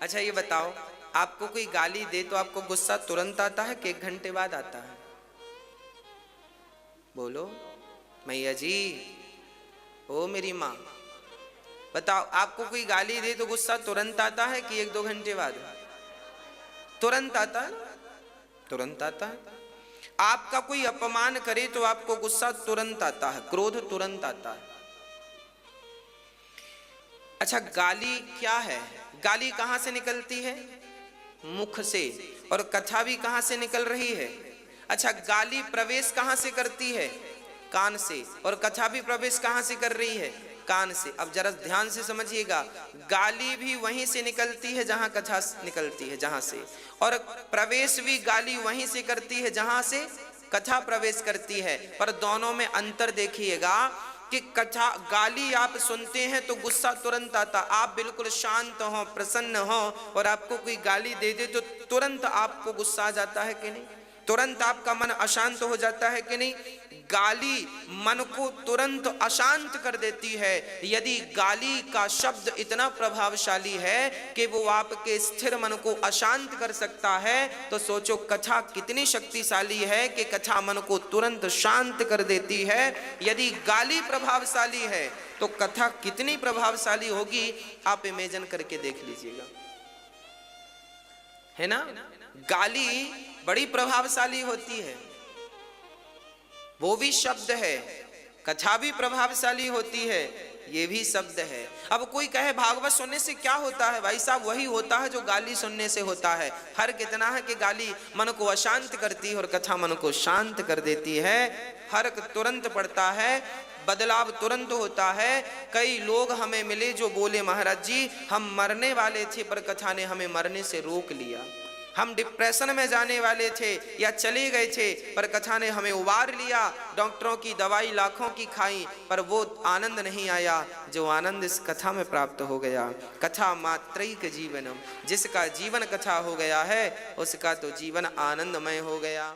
अच्छा ये बताओ, आपको कोई गाली दे तो आपको गुस्सा तुरंत आता है कि 1 घंटे बाद आता है? बोलो मैया जी, ओ मेरी माँ, बताओ आपको कोई गाली दे तो गुस्सा तुरंत आता है कि 1-2 घंटे बाद? तुरंत आता है, तुरंत आता है। आपका कोई अपमान करे तो आपको गुस्सा तुरंत आता है, क्रोध तुरंत आता है। अच्छा गाली क्या है? गाली कहां से निकलती है? मुख से। और कथा भी कहां से निकल रही है? अच्छा गाली प्रवेश कहां से करती है? कान से। और कथा भी प्रवेश कहां से कर रही है? कान से। अब जरा ध्यान से समझिएगा, गाली भी वहीं से निकलती है जहां कथा निकलती है, जहां से, और प्रवेश भी गाली वहीं से करती है जहां से कथा प्रवेश करती है। पर दोनों में अंतर देखिएगा कि कथा गाली आप सुनते हैं तो गुस्सा तुरंत आता, आप बिल्कुल शांत हो, प्रसन्न हो, और आपको कोई गाली दे दे तो तुरंत आपको गुस्सा आ जाता है कि नहीं? तुरंत आपका मन अशांत हो जाता है कि नहीं? गाली मन को तुरंत अशांत कर देती है। यदि गाली का शब्द इतना प्रभावशाली है कि वो आपके स्थिर मन को अशांत कर सकता है, तो सोचो कथा कितनी शक्तिशाली है कि कथा मन को तुरंत शांत कर देती है। यदि गाली प्रभावशाली है तो कथा कितनी प्रभावशाली होगी, आप इमेजिन करके देख लीजिएगा, है ना? गाली बड़ी प्रभावशाली होती है, वो भी शब्द है। कथा भी प्रभावशाली होती है, ये भी शब्द है। अब कोई कहे भागवत सुनने से क्या होता है? भाई साहब वही होता है जो गाली सुनने से होता है। फर्क इतना है कि गाली मन को अशांत करती है और कथा मन को शांत कर देती है। फर्क तुरंत पड़ता है, बदलाव तुरंत होता है। कई लोग हमें मिले जो बोले महाराज जी हम मरने वाले थे पर कथा ने हमें मरने से रोक लिया, हम डिप्रेशन में जाने वाले थे या चले गए थे पर कथा ने हमें उबार लिया, डॉक्टरों की दवाई लाखों की खाई पर वो आनंद नहीं आया जो आनंद इस कथा में प्राप्त हो गया। कथा मात्रैक जीवनम, जिसका जीवन कथा हो गया है उसका तो जीवन आनंदमय हो गया।